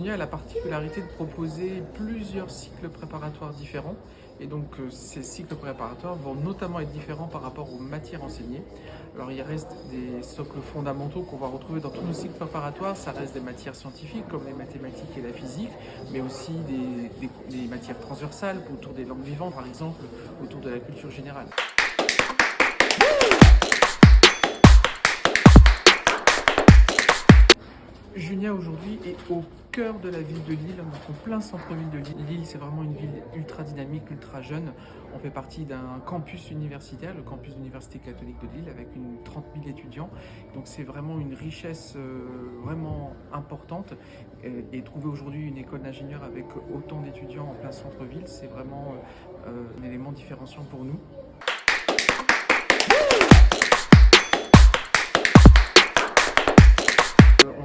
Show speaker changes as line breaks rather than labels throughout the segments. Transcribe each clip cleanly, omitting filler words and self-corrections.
Junia a la particularité de proposer plusieurs cycles préparatoires différents. Et donc ces cycles préparatoires vont notamment être différents par rapport aux matières enseignées. Alors il reste des socles fondamentaux qu'on va retrouver dans tous nos cycles préparatoires. Ça reste des matières scientifiques comme les mathématiques et la physique, mais aussi des matières transversales autour des langues vivantes par exemple, autour de la culture générale. Junia aujourd'hui est au cœur de la ville de Lille, donc en plein centre-ville de Lille. Lille, c'est vraiment une ville ultra dynamique, ultra jeune. On fait partie d'un campus universitaire, le campus de l'Université catholique de Lille, avec une 30 000 étudiants. Donc c'est vraiment une richesse vraiment importante. Et trouver aujourd'hui une école d'ingénieurs avec autant d'étudiants en plein centre-ville, c'est vraiment un élément différenciant pour nous.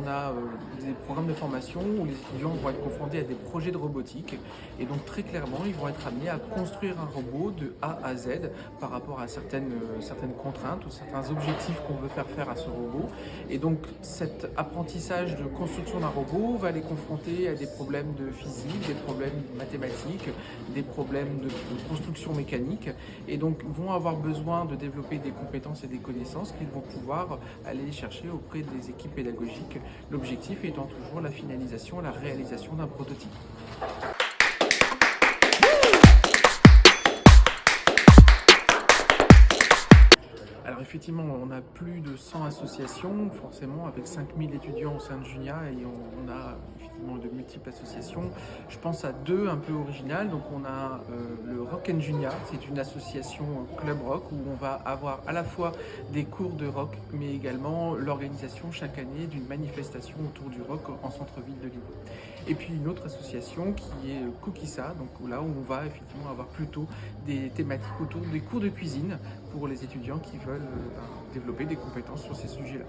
On a des programmes de formation où les étudiants vont être confrontés à des projets de robotique et donc très clairement ils vont être amenés à construire un robot de A à Z par rapport à certaines contraintes ou certains objectifs qu'on veut faire à ce robot. Et donc cet apprentissage de construction d'un robot va les confronter à des problèmes de physique, des problèmes mathématiques, des problèmes de construction mécanique et donc vont avoir besoin de développer des compétences et des connaissances qu'ils vont pouvoir aller chercher auprès des équipes pédagogiques. L'objectif étant toujours la finalisation, la réalisation d'un prototype. Alors effectivement, on a plus de 100 associations, forcément, avec 5000 étudiants au sein de Junia et on a effectivement de multiples associations. Je pense à deux un peu originales. Donc on a le Rock and Junia, c'est une association club rock où on va avoir à la fois des cours de rock, mais également l'organisation chaque année d'une manifestation autour du rock en centre-ville de Lille. Et puis une autre association qui est Cookissa, donc là où on va effectivement avoir plutôt des thématiques autour des cours de cuisine pour les étudiants qui veulent développer des compétences sur ces sujets-là.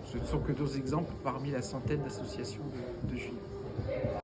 Ce ne sont que deux exemples parmi la centaine d'associations de Junia.